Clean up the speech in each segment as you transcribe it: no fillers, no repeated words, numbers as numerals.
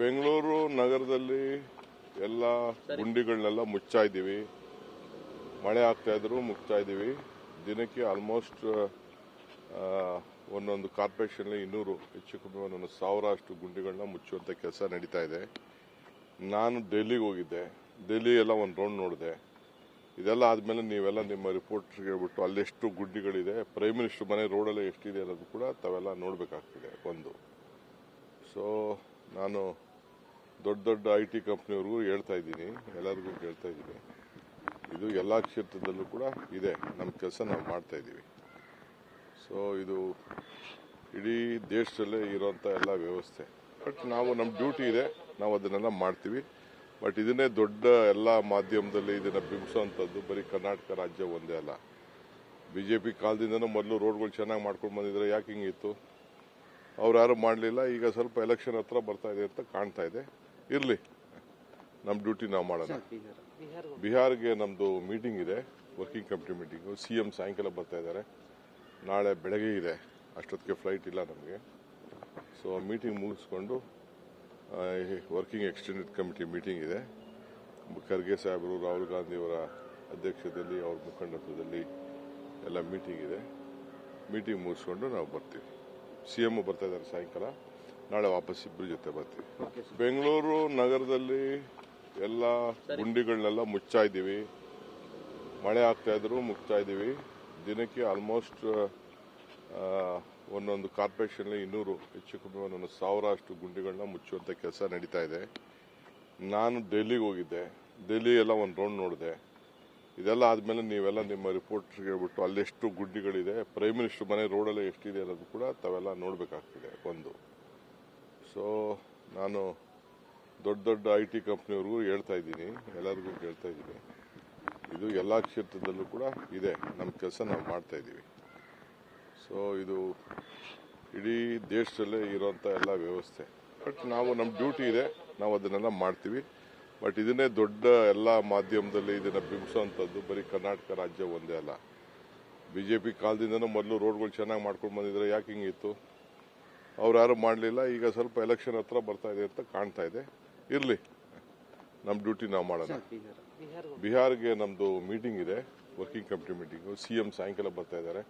ಬೆಂಗಳೂರು ನಗರದಲ್ಲಿ ಎಲ್ಲ ಗುಂಡಿಗಳನ್ನೆಲ್ಲ ಮುಚ್ಚಾ ಇದ್ದೀವಿ. ಮಳೆ ಆಗ್ತಾ ಇದ್ರು ಮುಚ್ತಾ ಇದ್ದೀವಿ. ದಿನಕ್ಕೆ ಆಲ್ಮೋಸ್ಟ್ ಒಂದೊಂದು ಕಾರ್ಪೊರೇಷನ್ 200 ಹೆಚ್ಚು ಕಮ್ಮಿ 1000 ಅಷ್ಟು ಗುಂಡಿಗಳನ್ನ ಮುಚ್ಚುವಂತ ಕೆಲಸ ನಡೀತಾ ಇದೆ. ನಾನು ಡೆಲ್ಲಿಗೆ ಹೋಗಿದ್ದೆ. ಡೆಲ್ಲಿ ಎಲ್ಲ ಒಂದು ರೌಂಡ್ ನೋಡಿದೆ. ಇದೆಲ್ಲ ಆದ್ಮೇಲೆ ನೀವೆಲ್ಲ ನಿಮ್ಮ ರಿಪೋರ್ಟರ್ಗೆ ಹೇಳ್ಬಿಟ್ಟು ಅಲ್ಲೆಷ್ಟು ಗುಂಡಿಗಳಿದೆ, ಪ್ರೈಮ್ ಮಿನಿಸ್ಟರ್ ಮನೆ ರೋಡಲ್ಲಿ ಎಷ್ಟಿದೆ ಅನ್ನೋದು ಕೂಡ ತಾವೆಲ್ಲ ನೋಡಬೇಕಾಗ್ತದೆ. ಸೊ ನಾನು ದೊಡ್ಡ ದೊಡ್ಡ IT ಕಂಪ್ನಿಯವ್ರಿಗೂ ಹೇಳ್ತಾ ಇದ್ದೀನಿ, ಎಲ್ಲರಿಗೂ ಹೇಳ್ತಾ ಇದ್ದೀನಿ, ಇದು ಎಲ್ಲ ಕ್ಷೇತ್ರದಲ್ಲೂ ಕೂಡ ಇದೆ. ನಮ್ಮ ಕೆಲಸ ನಾವು ಮಾಡ್ತಾ ಇದ್ದೀವಿ. ಸೊ ಇದು ಇಡೀ ದೇಶದಲ್ಲೇ ಇರೋಂಥ ಎಲ್ಲ ವ್ಯವಸ್ಥೆ. ಬಟ್ ನಾವು ನಮ್ಮ ಡ್ಯೂಟಿ ಇದೆ, ನಾವು ಅದನ್ನೆಲ್ಲ ಮಾಡ್ತೀವಿ. ಬಟ್ ಇದನ್ನೇ ದೊಡ್ಡ ಎಲ್ಲ ಮಾಧ್ಯಮದಲ್ಲಿ ಇದನ್ನ ಬಿಂಬಿಸುವಂಥದ್ದು ಬರೀ ಕರ್ನಾಟಕ ರಾಜ್ಯ ಒಂದೇ ಅಲ್ಲ. BJP ಕಾಲದಿಂದನೂ ಮೊದಲು ರೋಡ್ಗಳು ಚೆನ್ನಾಗಿ ಮಾಡ್ಕೊಂಡು ಬಂದಿದ್ರೆ ಯಾಕೆ ಹಿಂಗಿತ್ತು? ಅವ್ರು ಯಾರು ಮಾಡಲಿಲ್ಲ. ಈಗ ಸ್ವಲ್ಪ ಎಲೆಕ್ಷನ್ ಹತ್ರ ಬರ್ತಾ ಇದೆ ಅಂತ ಕಾಣ್ತಾ ಇದೆ. ಇರಲಿ, ನಮ್ಮ ಡ್ಯೂಟಿ ನಾವು ಮಾಡೋಣ. ಬಿಹಾರ್ಗೆ ನಮ್ಮದು ಮೀಟಿಂಗ್ ಇದೆ, ವರ್ಕಿಂಗ್ ಕಮಿಟಿ ಮೀಟಿಂಗು. CM ಸಾಯಂಕಾಲ ಬರ್ತಾ ಇದ್ದಾರೆ. ನಾಳೆ ಬೆಳಗ್ಗೆ ಇದೆ, ಅಷ್ಟೊತ್ತಿಗೆ ಫ್ಲೈಟ್ ಇಲ್ಲ ನಮಗೆ. ಸೊ ಮೀಟಿಂಗ್ ಮುಗಿಸ್ಕೊಂಡು ವರ್ಕಿಂಗ್ ಎಕ್ಸ್ಟೆಂಡೆಡ್ ಕಮಿಟಿ ಮೀಟಿಂಗ್ ಇದೆ. ಖರ್ಗೆ ಸಾಹೇಬರು, ರಾಹುಲ್ ಗಾಂಧಿ ಅವರ ಅಧ್ಯಕ್ಷತೆಯಲ್ಲಿ, ಅವ್ರ ಮುಖಂಡತ್ವದಲ್ಲಿ ಎಲ್ಲ ಮೀಟಿಂಗ್ ಇದೆ. ಮೀಟಿಂಗ್ ಮುಗಿಸ್ಕೊಂಡು ನಾವು ಬರ್ತೀವಿ. CM ಬರ್ತಾ ಇದ್ದಾರೆ ಸಾಯಂಕಾಲ. ನಾಳೆ ವಾಪಸ್ ಇಬ್ಬರು ಜೊತೆ ಬರ್ತೀವಿ. ಬೆಂಗಳೂರು ನಗರದಲ್ಲಿ ಎಲ್ಲ ಗುಂಡಿಗಳನ್ನೆಲ್ಲ ಮುಚ್ಚಾ ಇದ್ದೀವಿ. ಮಳೆ ಆಗ್ತಾ ಇದ್ರು ಮುಚ್ತಾ ಇದ್ದೀವಿ. ದಿನಕ್ಕೆ ಆಲ್ಮೋಸ್ಟ್ ಒಂದೊಂದು ಕಾರ್ಪೊರೇಷನ್ 200 ಹೆಚ್ಚು ಕಮ್ಮಿ 1000 ಅಷ್ಟು ಗುಂಡಿಗಳನ್ನ ಮುಚ್ಚುವಂತ ಕೆಲಸ ನಡೀತಾ ಇದೆ. ನಾನು ಡೆಲ್ಲಿಗೆ ಹೋಗಿದ್ದೆ. ಡೆಲ್ಲಿ ಎಲ್ಲ ಒಂದು ರೌಂಡ್ ನೋಡಿದೆ. ಇದೆಲ್ಲ ಆದ್ಮೇಲೆ ನೀವೆಲ್ಲ ನಿಮ್ಮ ರಿಪೋರ್ಟರ್ಗೆ ಹೇಳ್ಬಿಟ್ಟು ಅಲ್ಲೆಷ್ಟು ಗುಂಡಿಗಳಿದೆ, ಪ್ರೈಮ್ ಮಿನಿಸ್ಟರ್ ಮನೆ ರೋಡಲ್ಲಿ ಎಷ್ಟಿದೆ ಅನ್ನೋದು ಕೂಡ ತಾವೆಲ್ಲ ನೋಡಬೇಕಾಗ್ತದೆ. ಸೊ ನಾನು ದೊಡ್ಡ ದೊಡ್ಡ IT ಕಂಪ್ನಿಯವ್ರಿಗೂ ಹೇಳ್ತಾ ಇದ್ದೀನಿ, ಎಲ್ಲರಿಗೂ ಹೇಳ್ತಾ ಇದ್ದೀನಿ, ಇದು ಎಲ್ಲ ಕ್ಷೇತ್ರದಲ್ಲೂ ಕೂಡ ಇದೆ. ನಮ್ಮ ಕೆಲಸ ನಾವು ಮಾಡ್ತಾ ಇದ್ದೀವಿ. ಸೊ ಇದು ಇಡೀ ದೇಶದಲ್ಲೇ ಇರೋಂಥ ಎಲ್ಲ ವ್ಯವಸ್ಥೆ. ಬಟ್ ನಾವು ನಮ್ಮ ಡ್ಯೂಟಿ ಇದೆ, ನಾವು ಅದನ್ನೆಲ್ಲ ಮಾಡ್ತೀವಿ. ಬಟ್ ಇದನ್ನೇ ದೊಡ್ಡ ಎಲ್ಲ ಮಾಧ್ಯಮದಲ್ಲಿ ಇದನ್ನ ಬಿಂಬಿಸುವಂಥದ್ದು ಬರೀ ಕರ್ನಾಟಕ ರಾಜ್ಯ ಒಂದೇ ಅಲ್ಲ. BJP ಕಾಲದಿಂದನೂ ಮೊದಲು ರೋಡ್ಗಳು ಚೆನ್ನಾಗಿ ಮಾಡ್ಕೊಂಡು ಬಂದಿದ್ರೆ ಯಾಕೆ ಹಿಂಗಿತ್ತು? ಅವ್ರು ಯಾರು ಮಾಡಲಿಲ್ಲ. ಈಗ ಸ್ವಲ್ಪ ಎಲೆಕ್ಷನ್ ಹತ್ರ ಬರ್ತಾ ಇದೆ ಅಂತ ಕಾಣ್ತಾ ಇದೆ. ಇರಲಿ, ನಮ್ಮ ಡ್ಯೂಟಿ ನಾವು ಮಾಡೋಣ. ಬಿಹಾರ್ಗೆ ನಮ್ಮದು ಮೀಟಿಂಗ್ ಇದೆ, ವರ್ಕಿಂಗ್ ಕಮಿಟಿ ಮೀಟಿಂಗು. CM ಸಾಯಂಕಾಲ ಬರ್ತಾ ಇದ್ದಾರೆ.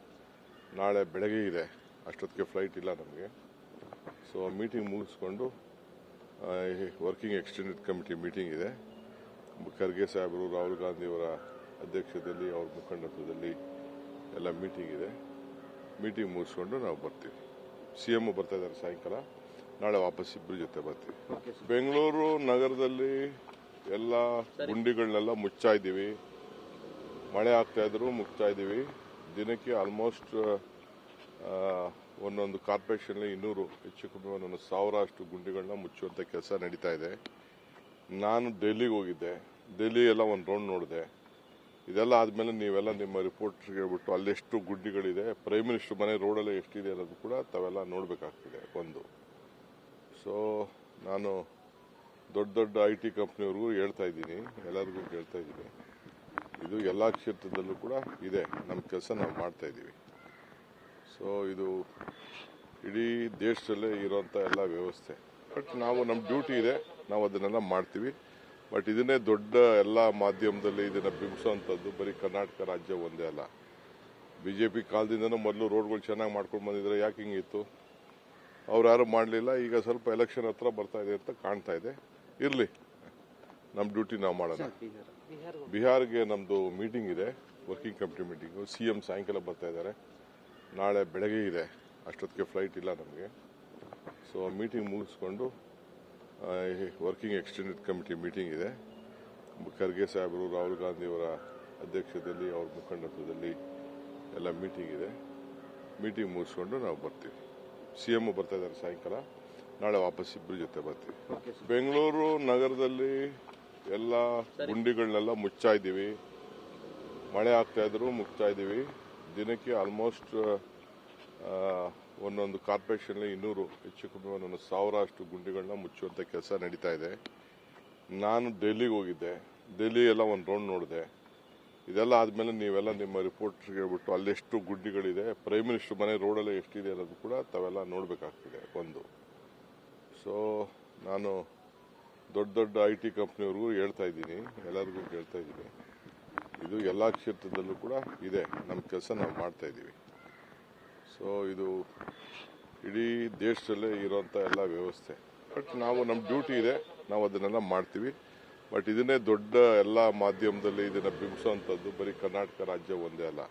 ನಾಳೆ ಬೆಳಗ್ಗೆ ಇದೆ, ಅಷ್ಟೊತ್ತಿಗೆ ಫ್ಲೈಟ್ ಇಲ್ಲ ನಮಗೆ. ಸೊ ಮೀಟಿಂಗ್ ಮುಗಿಸ್ಕೊಂಡು ವರ್ಕಿಂಗ್ ಎಕ್ಸ್ಟೆಂಡೆಡ್ ಕಮಿಟಿ ಮೀಟಿಂಗ್ ಇದೆ. ಖರ್ಗೆ ಸಾಹೇಬರು, ರಾಹುಲ್ ಗಾಂಧಿ ಅವರ ಅಧ್ಯಕ್ಷತೆಯಲ್ಲಿ, ಅವ್ರ ಮುಖಂಡತ್ವದಲ್ಲಿ ಎಲ್ಲ ಮೀಟಿಂಗ್ ಇದೆ. ಮೀಟಿಂಗ್ ಮುಗಿಸ್ಕೊಂಡು ನಾವು ಬರ್ತೀವಿ. CM ಬರ್ತಾ ಇದ್ದಾರೆ ಸಾಯಂಕಾಲ. ನಾಳೆ ವಾಪಸ್ ಇಬ್ಬರು ಜೊತೆ ಬರ್ತೀವಿ. ಬೆಂಗಳೂರು ನಗರದಲ್ಲಿ ಎಲ್ಲ ಗುಂಡಿಗಳನ್ನೆಲ್ಲ ಮುಚ್ಚಾ ಇದ್ದೀವಿ. ಮಳೆ ಆಗ್ತಾ ಇದ್ರು ಮುಚ್ತಾ ಇದ್ದೀವಿ. ದಿನಕ್ಕೆ ಆಲ್ಮೋಸ್ಟ್ ಒಂದೊಂದು ಕಾರ್ಪೊರೇಷನ್ 200 ಹೆಚ್ಚು ಕಮ್ಮಿ 1000 ಅಷ್ಟು ಗುಂಡಿಗಳನ್ನ ಮುಚ್ಚುವಂತ ಕೆಲಸ ನಡೀತಾ ಇದೆ. ನಾನು ಡೆಲ್ಲಿಗೆ ಹೋಗಿದ್ದೆ. ಡೆಲ್ಲಿ ಎಲ್ಲ ಒಂದು ರೌಂಡ್ ನೋಡಿದೆ. ಇದೆಲ್ಲ ಆದ್ಮೇಲೆ ನೀವೆಲ್ಲ ನಿಮ್ಮ ರಿಪೋರ್ಟರ್ಗೆ ಹೇಳ್ಬಿಟ್ಟು ಅಲ್ಲೆಷ್ಟು ಗುಂಡಿಗಳಿದೆ, ಪ್ರೈಮ್ ಮಿನಿಸ್ಟರ್ ಮನೆ ರೋಡಲ್ಲಿ ಎಷ್ಟಿದೆ ಅನ್ನೋದು ಕೂಡ ತಾವೆಲ್ಲ ನೋಡಬೇಕಾಗ್ತದೆ. ಸೊ ನಾನು ದೊಡ್ಡ ದೊಡ್ಡ IT ಕಂಪ್ನಿಯವ್ರಿಗೂ ಹೇಳ್ತಾ ಇದ್ದೀನಿ, ಎಲ್ಲರಿಗೂ ಹೇಳ್ತಾ ಇದ್ದೀನಿ, ಇದು ಎಲ್ಲ ಕ್ಷೇತ್ರದಲ್ಲೂ ಕೂಡ ಇದೆ. ನಮ್ಮ ಕೆಲಸ ನಾವು ಮಾಡ್ತಾ ಇದ್ದೀವಿ. ಸೊ ಇದು ಇಡೀ ದೇಶದಲ್ಲೇ ಇರೋಂಥ ಎಲ್ಲ ವ್ಯವಸ್ಥೆ. ಬಟ್ ನಾವು ನಮ್ಮ ಡ್ಯೂಟಿ ಇದೆ, ನಾವು ಅದನ್ನೆಲ್ಲ ಮಾಡ್ತೀವಿ. ಬಟ್ ಇದನ್ನೇ ದೊಡ್ಡ ಎಲ್ಲ ಮಾಧ್ಯಮದಲ್ಲಿ ಇದನ್ನ ಬಿಂಬಿಸುವಂಥದ್ದು ಬರೀ ಕರ್ನಾಟಕ ರಾಜ್ಯ ಒಂದೇ ಅಲ್ಲ. BJP ಕಾಲದಿಂದನೂ ಮೊದಲು ರೋಡ್ಗಳು ಚೆನ್ನಾಗಿ ಮಾಡ್ಕೊಂಡು ಬಂದಿದ್ರೆ ಯಾಕೆ ಹಿಂಗಿತ್ತು? ಅವ್ರು ಯಾರು ಮಾಡಲಿಲ್ಲ. ಈಗ ಸ್ವಲ್ಪ ಎಲೆಕ್ಷನ್ ಹತ್ರ ಬರ್ತಾ ಇದೆ ಅಂತ ಕಾಣ್ತಾ ಇದೆ. ಇರಲಿ, ನಮ್ಮ ಡ್ಯೂಟಿ ನಾವು ಮಾಡೋಣ. ಬಿಹಾರ್ಗೆ ನಮ್ಮದು ಮೀಟಿಂಗ್ ಇದೆ, ವರ್ಕಿಂಗ್ ಕಮಿಟಿ ಮೀಟಿಂಗು. CM ಸಾಯಂಕಾಲ ಬರ್ತಾ ಇದ್ದಾರೆ. ನಾಳೆ ಬೆಳಗ್ಗೆ ಇದೆ, ಅಷ್ಟೊತ್ತಿಗೆ ಫ್ಲೈಟ್ ಇಲ್ಲ ನಮಗೆ. ಸೊ ಮೀಟಿಂಗ್ ಮುಗಿಸ್ಕೊಂಡು ವರ್ಕಿಂಗ್ ಎಕ್ಸ್ಟೆಂಡೆಡ್ ಕಮಿಟಿ ಮೀಟಿಂಗ್ ಇದೆ. ಖರ್ಗೆ ಸಾಹೇಬರು, ರಾಹುಲ್ ಗಾಂಧಿ ಅವರ ಅಧ್ಯಕ್ಷತೆಯಲ್ಲಿ, ಅವ್ರ ಮುಖಂಡತ್ವದಲ್ಲಿ ಎಲ್ಲ ಮೀಟಿಂಗ್ ಇದೆ. ಮೀಟಿಂಗ್ ಮುಗಿಸ್ಕೊಂಡು ನಾವು ಬರ್ತೀವಿ. CM ಬರ್ತಾ ಇದ್ದಾರೆ ಸಾಯಂಕಾಲ. ನಾಳೆ ವಾಪಸ್ ಇಬ್ಬರು ಜೊತೆ ಬರ್ತೀವಿ. ಬೆಂಗಳೂರು ನಗರದಲ್ಲಿ ಎಲ್ಲ ಗುಂಡಿಗಳನ್ನೆಲ್ಲ ಮುಚ್ಚಾ ಇದ್ದೀವಿ. ಮಳೆ ಆಗ್ತಾ ಇದ್ರು ಮುಚ್ತಾ ಇದ್ದೀವಿ. ದಿನಕ್ಕೆ ಆಲ್ಮೋಸ್ಟ್ ಒಂದೊಂದು ಕಾರ್ಪೊರೇಷನ್ 200 ಹೆಚ್ಚು ಕಮ್ಮಿ 1000 ಅಷ್ಟು ಗುಂಡಿಗಳನ್ನ ಮುಚ್ಚುವಂತ ಕೆಲಸ ನಡೀತಾ ಇದೆ. ನಾನು ಡೆಲ್ಲಿಗೆ ಹೋಗಿದ್ದೆ. ಡೆಲ್ಲಿ ಎಲ್ಲ ಒಂದು ರೌಂಡ್ ನೋಡಿದೆ. ಇದೆಲ್ಲ ಆದ್ಮೇಲೆ ನೀವೆಲ್ಲ ನಿಮ್ಮ ರಿಪೋರ್ಟರ್ಗೆ ಹೇಳ್ಬಿಟ್ಟು ಅಲ್ಲೆಷ್ಟು ಗುಂಡಿಗಳಿದೆ, ಪ್ರೈಮ್ ಮಿನಿಸ್ಟರ್ ಮನೆ ರೋಡಲ್ಲಿ ಎಷ್ಟಿದೆ ಅನ್ನೋದು ಕೂಡ ತಾವೆಲ್ಲ ನೋಡಬೇಕಾಗ್ತದೆ. ಸೊ ನಾನು ದೊಡ್ಡ ದೊಡ್ಡ ಐ ಟಿ ಕಂಪ್ನಿಯವ್ರಿಗೂ ಹೇಳ್ತಾ ಇದ್ದೀನಿ, ಎಲ್ಲರಿಗೂ ಹೇಳ್ತಾ ಇದ್ದೀನಿ. ಇದು ಎಲ್ಲ ಕ್ಷೇತ್ರದಲ್ಲೂ ಕೂಡ ಇದೆ, ನಮ್ಮ ಕೆಲಸ ನಾವು ಮಾಡ್ತಾ ಇದ್ದೀವಿ. ಸೊ ಇದು ಇಡೀ ದೇಶದಲ್ಲೇ ಇರೋಂಥ ಎಲ್ಲ ವ್ಯವಸ್ಥೆ. ಬಟ್ ನಾವು ನಮ್ಮ ಡ್ಯೂಟಿ ಇದೆ, ನಾವು ಅದನ್ನೆಲ್ಲ ಮಾಡ್ತೀವಿ. ಬಟ್ ಇದನ್ನೇ ದೊಡ್ಡ ಎಲ್ಲ ಮಾಧ್ಯಮದಲ್ಲಿ ಇದನ್ನು ಬಿಂಬಿಸೋವಂಥದ್ದು ಬರೀ ಕರ್ನಾಟಕ ರಾಜ್ಯ ಒಂದೇ ಅಲ್ಲ.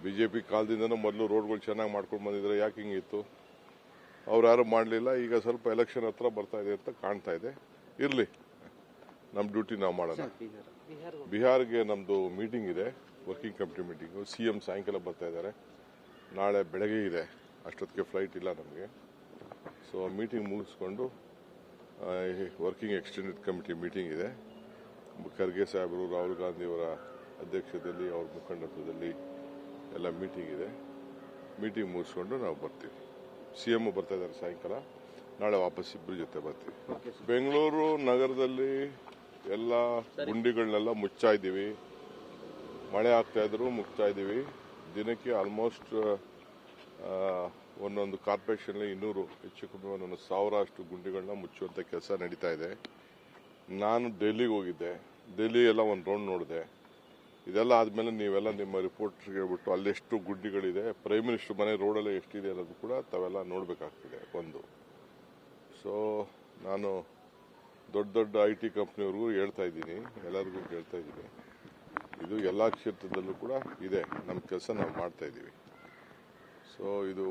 BJP ಕಾಲದಿಂದನೂ ಮೊದಲು ರೋಡ್ಗಳು ಚೆನ್ನಾಗಿ ಮಾಡ್ಕೊಂಡು ಬಂದಿದ್ರೆ ಯಾಕೆ ಹಿಂಗಿತ್ತು? ಅವ್ರು ಯಾರು ಮಾಡಲಿಲ್ಲ. ಈಗ ಸ್ವಲ್ಪ ಎಲೆಕ್ಷನ್ ಹತ್ರ ಬರ್ತಾ ಇದೆ ಅಂತ ಕಾಣ್ತಾ ಇದೆ. ಇರಲಿ, ನಮ್ಮ ಡ್ಯೂಟಿ ನಾವು ಮಾಡೋಣ. ಬಿಹಾರ್ಗೆ ನಮ್ಮದು ಮೀಟಿಂಗ್ ಇದೆ, ವರ್ಕಿಂಗ್ ಕಮಿಟಿ ಮೀಟಿಂಗು. CM ಸಾಯಂಕಾಲ ಬರ್ತಾ ಇದ್ದಾರೆ, ನಾಳೆ ಬೆಳಗ್ಗೆ ಇದೆ, ಅಷ್ಟೊತ್ತಿಗೆ ಫ್ಲೈಟ್ ಇಲ್ಲ ನಮಗೆ. ಸೊ ಮೀಟಿಂಗ್ ಮುಗಿಸ್ಕೊಂಡು ವರ್ಕಿಂಗ್ ಎಕ್ಸ್ಟೆಂಡೆಡ್ ಕಮಿಟಿ ಮೀಟಿಂಗ್ ಇದೆ. ಖರ್ಗೆ ಸಾಹೇಬರು, ರಾಹುಲ್ ಗಾಂಧಿಯವರ ಅಧ್ಯಕ್ಷತೆಯಲ್ಲಿ, ಅವ್ರ ಮುಖಂಡತ್ವದಲ್ಲಿ ಎಲ್ಲ ಮೀಟಿಂಗ್ ಇದೆ. ಮೀಟಿಂಗ್ ಮುಗಿಸ್ಕೊಂಡು ನಾವು ಬರ್ತೀವಿ. CM ಬರ್ತಾ ಇದ್ದಾರೆ ಸಾಯಂಕಾಲ, ನಾಳೆ ವಾಪಸ್ ಇಬ್ಬರು ಜೊತೆ ಬರ್ತೀವಿ. ಬೆಂಗಳೂರು ನಗರದಲ್ಲಿ ಎಲ್ಲ ಗುಂಡಿಗಳನ್ನೆಲ್ಲ ಮುಚ್ಚಾ ಇದ್ದೀವಿ. ಮಳೆ ಆಗ್ತಾ ಇದ್ರು ಮುಚ್ತಾ ಇದ್ದೀವಿ. ದಿನಕ್ಕೆ ಆಲ್ಮೋಸ್ಟ್ ಒಂದೊಂದು ಕಾರ್ಪೊರೇಷನ್ 200 ಹೆಚ್ಚು ಕಮ್ಮಿ 1000 ಅಷ್ಟು ಗುಂಡಿಗಳನ್ನ ಮುಚ್ಚುವಂತ ಕೆಲಸ ನಡೀತಾ ಇದೆ. ನಾನು ಡೆಲ್ಲಿಗೆ ಹೋಗಿದ್ದೆ, ಡೆಲ್ಲಿ ಎಲ್ಲ ಒಂದು ರೌಂಡ್ ನೋಡಿದೆ. ಇದೆಲ್ಲ ಆದ್ಮೇಲೆ ನೀವೆಲ್ಲ ನಿಮ್ಮ ರಿಪೋರ್ಟ್ಗೆ ಹೇಳ್ಬಿಟ್ಟು ಅಲ್ಲೆಷ್ಟು ಗುಂಡಿಗಳಿದೆ, ಪ್ರೈಮ್ ಮಿನಿಸ್ಟರ್ ಮನೆ ರೋಡಲ್ಲೇ ಎಷ್ಟಿದೆ ಅನ್ನೋದು ಕೂಡ ತಾವೆಲ್ಲ ನೋಡಬೇಕಾಗ್ತದೆ ಒಂದು. ಸೊ ನಾನು ದೊಡ್ಡ ದೊಡ್ಡ ಐ ಟಿ ಕಂಪ್ನಿಯವ್ರಿಗೂ ಹೇಳ್ತಾ ಇದ್ದೀನಿ, ಎಲ್ಲರಿಗೂ ಹೇಳ್ತಾ ಇದ್ದೀನಿ. ಇದು ಎಲ್ಲ ಕ್ಷೇತ್ರದಲ್ಲೂ ಕೂಡ ಇದೆ, ನಮ್ಮ ಕೆಲಸ ನಾವು ಮಾಡ್ತಾ ಇದ್ದೀವಿ. ಸೊ ಇದು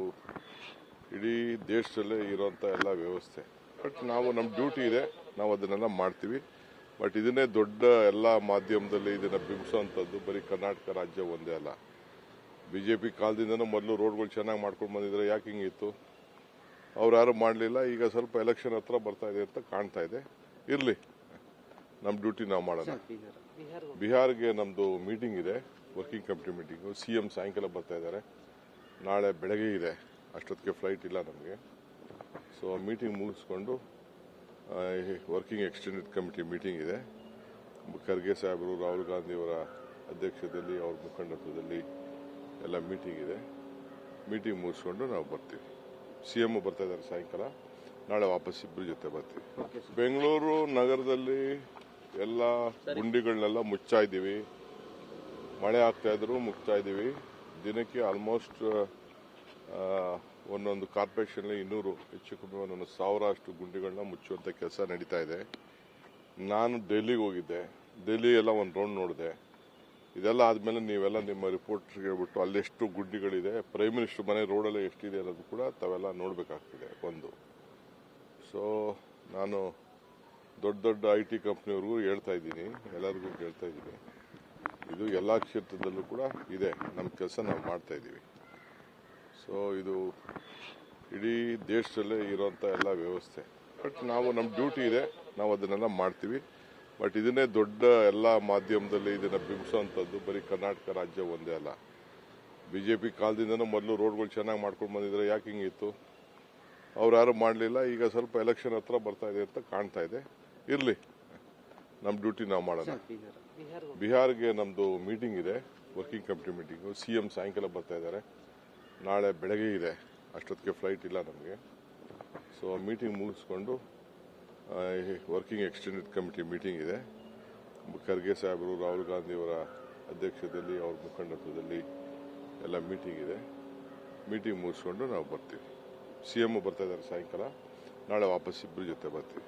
ಇಡೀ ದೇಶದಲ್ಲೇ ಇರೋಂಥ ಎಲ್ಲ ವ್ಯವಸ್ಥೆ. ಬಟ್ ನಾವು ನಮ್ಮ ಡ್ಯೂಟಿ ಇದೆ, ನಾವು ಅದನ್ನೆಲ್ಲ ಮಾಡ್ತೀವಿ. ಬಟ್ ಇದನ್ನೇ ದೊಡ್ಡ ಎಲ್ಲ ಮಾಧ್ಯಮದಲ್ಲಿ ಇದನ್ನು ಬಿಂಬಿಸೋವಂಥದ್ದು ಬರೀ ಕರ್ನಾಟಕ ರಾಜ್ಯ ಒಂದೇ ಅಲ್ಲ. BJP ಕಾಲದಿಂದನೂ ಮೊದಲು ರೋಡ್ಗಳು ಚೆನ್ನಾಗಿ ಮಾಡ್ಕೊಂಡು ಬಂದಿದ್ರೆ ಯಾಕೆ ಹಿಂಗಿತ್ತು? ಅವ್ರು ಯಾರು ಮಾಡಲಿಲ್ಲ. ಈಗ ಸ್ವಲ್ಪ ಎಲೆಕ್ಷನ್ ಹತ್ರ ಬರ್ತಾ ಇದೆ ಅಂತ ಕಾಣ್ತಾ ಇದೆ. ಇರಲಿ, ನಮ್ಮ ಡ್ಯೂಟಿ ನಾವು ಮಾಡೋಣ. ಬಿಹಾರ್ಗೆ ನಮ್ಮದು ಮೀಟಿಂಗ್ ಇದೆ, ವರ್ಕಿಂಗ್ ಕಮಿಟಿ ಮೀಟಿಂಗು. CM ಸಾಯಂಕಾಲ ಬರ್ತಾ ಇದ್ದಾರೆ, ನಾಳೆ ಬೆಳಗ್ಗೆ ಇದೆ, ಅಷ್ಟೊತ್ತಿಗೆ ಫ್ಲೈಟ್ ಇಲ್ಲ ನಮಗೆ. ಸೊ ಮೀಟಿಂಗ್ ಮುಗಿಸ್ಕೊಂಡು ವರ್ಕಿಂಗ್ ಎಕ್ಸ್ಟೆಂಡೆಡ್ ಕಮಿಟಿ ಮೀಟಿಂಗ್ ಇದೆ. ಖರ್ಗೆ ಸಾಹೇಬರು, ರಾಹುಲ್ ಗಾಂಧಿಯವರ ಅಧ್ಯಕ್ಷತೆಯಲ್ಲಿ, ಅವ್ರ ಮುಖಂಡತ್ವದಲ್ಲಿ ಎಲ್ಲ ಮೀಟಿಂಗ್ ಇದೆ. ಮೀಟಿಂಗ್ ಮುಗಿಸ್ಕೊಂಡು ನಾವು ಬರ್ತೀವಿ. CM ಬರ್ತಾ ಇದ್ದಾರೆ ಸಾಯಂಕಾಲ, ನಾಳೆ ವಾಪಸ್ ಇಬ್ಬರು ಜೊತೆ ಬರ್ತೀವಿ. ಬೆಂಗಳೂರು ನಗರದಲ್ಲಿ ಎಲ್ಲ ಗುಂಡಿಗಳನ್ನೆಲ್ಲ ಮುಚ್ಚಾ ಇದ್ದೀವಿ. ಮಳೆ ಆಗ್ತಾ ಇದ್ರು ಮುಚ್ತಾ ಇದ್ದೀವಿ. ದಿನಕ್ಕೆ ಆಲ್ಮೋಸ್ಟ್ ಒಂದೊಂದು ಕಾರ್ಪೊರೇಷನ್ 200 ಹೆಚ್ಚು ಕಮ್ಮಿ 1000 ಅಷ್ಟು ಗುಂಡಿಗಳನ್ನ ಮುಚ್ಚುವಂತ ಕೆಲಸ ನಡೀತಾ ಇದೆ. ನಾನು ಡೆಲ್ಲಿಗೆ ಹೋಗಿದ್ದೆ, ಡೆಲ್ಲಿ ಎಲ್ಲ ಒಂದು ರೌಂಡ್ ನೋಡಿದೆ. ಇದೆಲ್ಲ ಆದ್ಮೇಲೆ ನೀವೆಲ್ಲ ನಿಮ್ಮ ರಿಪೋರ್ಟ್ಗೆ ಹೇಳ್ಬಿಟ್ಟು ಅಲ್ಲೆಷ್ಟು ಗುಂಡಿಗಳಿದೆ, ಪ್ರೈಮ್ ಮಿನಿಸ್ಟರ್ ಮನೆ ರೋಡಲ್ಲೇ ಎಷ್ಟಿದೆ ಅನ್ನೋದು ಕೂಡ ತಾವೆಲ್ಲ ನೋಡಬೇಕಾಗ್ತದೆ ಒಂದು. ಸೊ ನಾನು ದೊಡ್ಡ ದೊಡ್ಡ ಐ ಟಿ ಕಂಪ್ನಿಯವ್ರಿಗೂ ಹೇಳ್ತಾ ಇದ್ದೀನಿ, ಎಲ್ಲರಿಗೂ ಹೇಳ್ತಾ ಇದ್ದೀನಿ. ಇದು ಎಲ್ಲ ಕ್ಷೇತ್ರದಲ್ಲೂ ಕೂಡ ಇದೆ, ನಮ್ಮ ಕೆಲಸ ನಾವು ಮಾಡ್ತಾ ಇದ್ದೀವಿ. ಸೊ ಇದು ಇಡೀ ದೇಶದಲ್ಲೇ ಇರೋಂಥ ಎಲ್ಲ ವ್ಯವಸ್ಥೆ. ಬಟ್ ನಾವು ನಮ್ಮ ಡ್ಯೂಟಿ ಇದೆ, ನಾವು ಅದನ್ನೆಲ್ಲ ಮಾಡ್ತೀವಿ. ಬಟ್ ಇದನ್ನೇ ದೊಡ್ಡ ಎಲ್ಲ ಮಾಧ್ಯಮದಲ್ಲಿ ಇದನ್ನು ಬಿಂಬಿಸೋವಂಥದ್ದು ಬರೀ ಕರ್ನಾಟಕ ರಾಜ್ಯ ಒಂದೇ ಅಲ್ಲ. BJP ಕಾಲದಿಂದನೂ ಮೊದಲು ರೋಡ್ಗಳು ಚೆನ್ನಾಗಿ ಮಾಡ್ಕೊಂಡು ಬಂದಿದ್ರೆ ಯಾಕೆ ಹಿಂಗಿತ್ತು? ಅವ್ರು ಯಾರು ಮಾಡಲಿಲ್ಲ. ಈಗ ಸ್ವಲ್ಪ ಎಲೆಕ್ಷನ್ ಹತ್ರ ಬರ್ತಾ ಇದೆ ಅಂತ ಕಾಣ್ತಾ ಇದೆ. ಇರಲಿ, ನಮ್ಮ ಡ್ಯೂಟಿ ನಾವು ಮಾಡೋಣ. ಬಿಹಾರ್ಗೆ ನಮ್ಮದು ಮೀಟಿಂಗ್ ಇದೆ, ವರ್ಕಿಂಗ್ ಕಮಿಟಿ ಮೀಟಿಂಗು. CM ಸಾಯಂಕಾಲ ಬರ್ತಾ ಇದ್ದಾರೆ, ನಾಳೆ ಬೆಳಗ್ಗೆ ಇದೆ, ಅಷ್ಟೊತ್ತಿಗೆ ಫ್ಲೈಟ್ ಇಲ್ಲ ನಮಗೆ. ಸೊ ಮೀಟಿಂಗ್ ಮುಗಿಸ್ಕೊಂಡು ವರ್ಕಿಂಗ್ ಎಕ್ಸ್ಟೆಂಡೆಡ್ ಕಮಿಟಿ ಮೀಟಿಂಗ್ ಇದೆ. ಖರ್ಗೆ ಸಾಹೇಬರು, ರಾಹುಲ್ ಗಾಂಧಿಯವರ ಅಧ್ಯಕ್ಷತೆಯಲ್ಲಿ, ಅವ್ರ ಮುಖಂಡತ್ವದಲ್ಲಿ ಎಲ್ಲ ಮೀಟಿಂಗ್ ಇದೆ. ಮೀಟಿಂಗ್ ಮುಗಿಸ್ಕೊಂಡು ನಾವು ಬರ್ತೀವಿ. CM ಬರ್ತಾ ಇದ್ದಾರೆ ಸಾಯಂಕಾಲ, ನಾಳೆ ವಾಪಸ್ ಇಬ್ಬರು ಜೊತೆ ಬರ್ತೀವಿ.